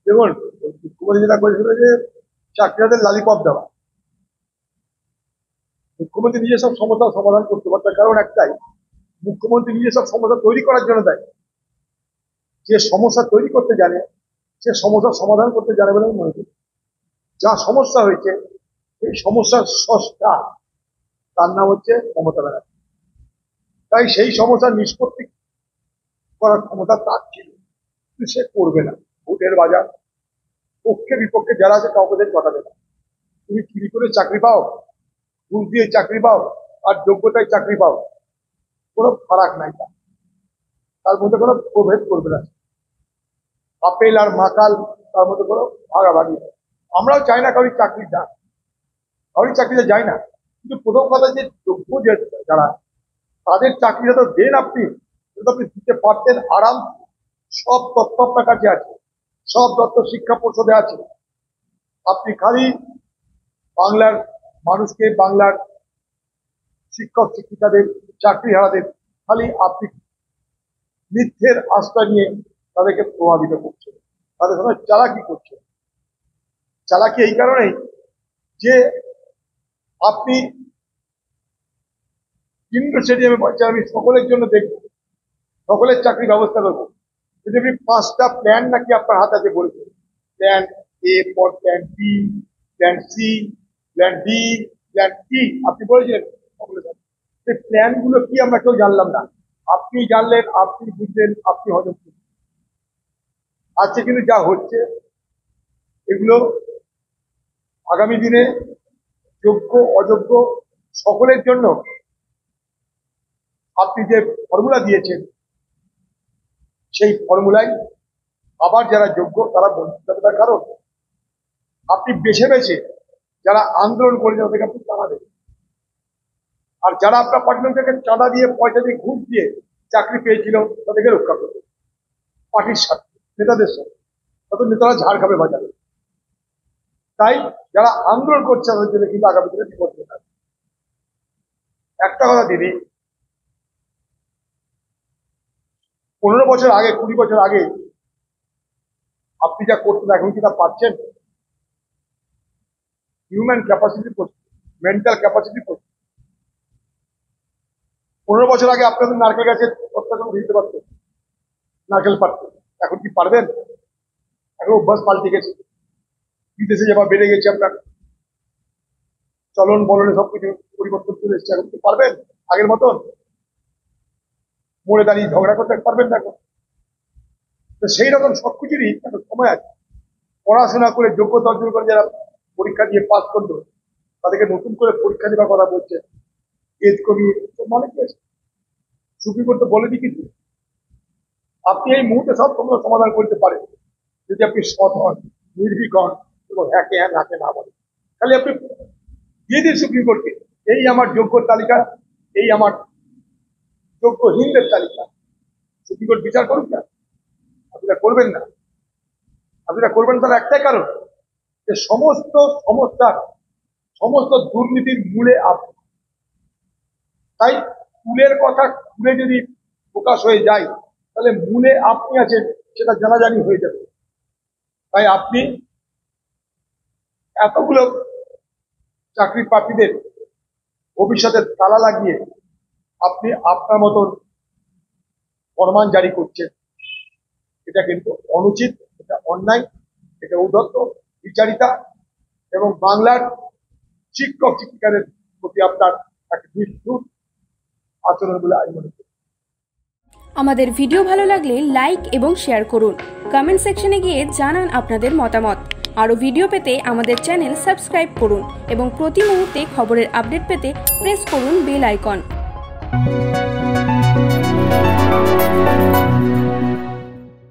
দেখুন, মুখ্যমন্ত্রী যেটা করেছিল যে চাকরিয়াদের লালিপপ দেওয়া, মুখ্যমন্ত্রী নিজে সব সমস্যার সমাধান করতে পারতার কারণ একটাই, মুখ্যমন্ত্রী নিজে সব সমস্যা তৈরি করার জন্য দেয়। যে সমস্যা তৈরি করতে জানে সে সমস্যার সমাধান করতে জানে বলে আমি মনে করি। যা সমস্যা হয়েছে এই সমস্যার স্রষ্টা তার নাম হচ্ছে মমতা ব্যানার্জি। তাই সেই সমস্যার নিষ্পত্তি করার ক্ষমতা তার ছিল, কিন্তু সে করবে না। ভোটের বাজার, পক্ষে বিপক্ষে যারা আছে কাউকে কথা দেবে না। তুমি চুরি করে চাকরি পাও, ঘুষ দিয়ে চাকরি পাও, আর যোগ্যতায় চাকরি পাও, কোনো ফারাক নাই। তার মধ্যে কোনো প্রভেদ করবে না। আপেল আর মাকাল তার মধ্যে কোনো ভাগাভাগি। আমরাও চাই না কারোর চাকরি যাক, কারোর চাকরিতে যাই না, কিন্তু প্রথম কথা যে যোগ্য যে যারা তাদের চাকরিটা তো দেন আপনি, আপনি দিতে পারতেন আরাম। সব তথ্য আপনার কাছে আছে, সব তথ্য শিক্ষা পর্ষদে আছে। আপনি খালি বাংলার মানুষকে, বাংলার শিক্ষক শিক্ষিকাদের, চাকরি হারাদের খালি আপনি মিথ্যের আস্থা নিয়ে তাদেরকে প্রভাবিত করছে, তাদের সঙ্গে চালাকি করছে। চালাকি এই কারণেই যে আপনি ইন্ডোর স্টেডিয়ামে বলছেন আমি সকলের জন্য দেখবো, সকলের চাকরি ব্যবস্থা করবো। যদি আপনি 5টা প্ল্যান নাকি আপনার হাতে আছে বলছেন, প্ল্যান এ পর plan B, plan C, plan D, plan E, আপনি বলেছিলেন সকলের সাথে। সেই প্ল্যান গুলো কি আমরা কেউ জানলাম না। আপনি জানলেন, আপনি বুঝলেন, আপনি হজম করলেন। আজকে কিন্তু যা হচ্ছে এগুলো আগামী দিনে যোগ্য অযোগ্য সকলের জন্য আপনি যে ফর্মুলা দিয়েছেন সেই ফর্মুলায় আবার যারা যোগ্য তারা বঞ্চিত হবে। তার কারণ আপনি বেছে বেছে যারা আন্দোলন করেছে তাদেরকে আপনি চাঁদা দেবেন, আর যারা আপনার পার্টির থেকে চাঁদা দিয়ে, পয়সা দিয়ে, ঘুষ দিয়ে চাকরি পেয়েছিল তাদেরকে রক্ষা করবে পার্টির সাথে, নেতাদের সাথে। তত নেতারা ঝাড় খাবে বাজারে। তাই যারা আন্দোলন করছে তাদের জন্য কিন্তু আগামী দিনে বিপদ হতে পারে। একটা কথা দিদি, 15 বছর আগে, 20 বছর আগে আপনি যা করতেন এখন কি তা পাচ্ছেন? হিউম্যান ক্যাপাসিটি করছে, মেন্টাল ক্যাপাসিটি করছে। 15 বছর আগে আপনাদের নারকেল গাছের অত্যাচার দিতে পারতেন, নারকেল পারতেন, এখন কি পারবেন? এখন অভ্যাস পাল্টে গেছে, বিদেশে যাওয়া বেড়ে গেছে, আপনার চলন বলনে সবকিছু পরিবর্তন চলে এসছে। এখন কি পারবেন আগের মতন? মোড়ে দাঁড়িয়ে ঝগড়া করতে পারবেন না এখন। তো সেই রকম সবকিছুরই একটা সময় আছে। পড়াশোনা করে যোগ্যতা অর্জন করে যারা পরীক্ষা দিয়ে পাস করলো তাদেরকে নতুন করে পরীক্ষা দেওয়ার কথা বলছে, এজ কমিয়ে, মানে কি আছে? সুপ্রিম কোর্ট তো বলেনি কিছু। আপনি এই মুহূর্তে সব সমস্যার সমাধান করতে পারেন যদি আপনি সৎ হন, নির্ভীক হন এবং হ্যাঁকে হ্যাঁ নাকে না বলেন। তাহলে আপনি দিয়ে দিন সুপ্রিম কোর্টকে, এই আমার যোগ্য তালিকা, এই আমার যোগ্যহীনদের তালিকা, সুপ্রিম কোর্ট বিচার করুন না। আপনারা করবেন না, আপনারা করবেন তার একটাই কারণ যে সমস্ত সমস্যার, সমস্ত দুর্নীতির মূলে আপনি। তাই মূলের কথা খুলে যদি প্রকাশ হয়ে যায় তাহলে মূলে আপনি আছেন সেটা জানাজানি হয়ে যাবে। তাই আপনি এতগুলো চাকরি প্রার্থীদের ভবিষ্যতের তালা লাগিয়ে আপনি আপনার মতন ফরমান জারি করছেন, এটা কিন্তু অনুচিত, এটা অন্যায়, এটা উদ্ধত্ত, বিচারিতা এবং বাংলার শিক্ষক শিক্ষিকাদের প্রতি আপনার এক নিষ্ঠুর আচরণ বলে আমি মনে করি। আমাদের ভিডিও ভালো লাগলে লাইক এবং শেয়ার করুন। কমেন্ট সেকশনে গিয়ে জানান আপনাদের মতামত। আরও ভিডিও পেতে আমাদের চ্যানেল সাবস্ক্রাইব করুন এবং প্রতি মুহূর্তে খবরের আপডেট পেতে প্রেস করুন বেল আইকন।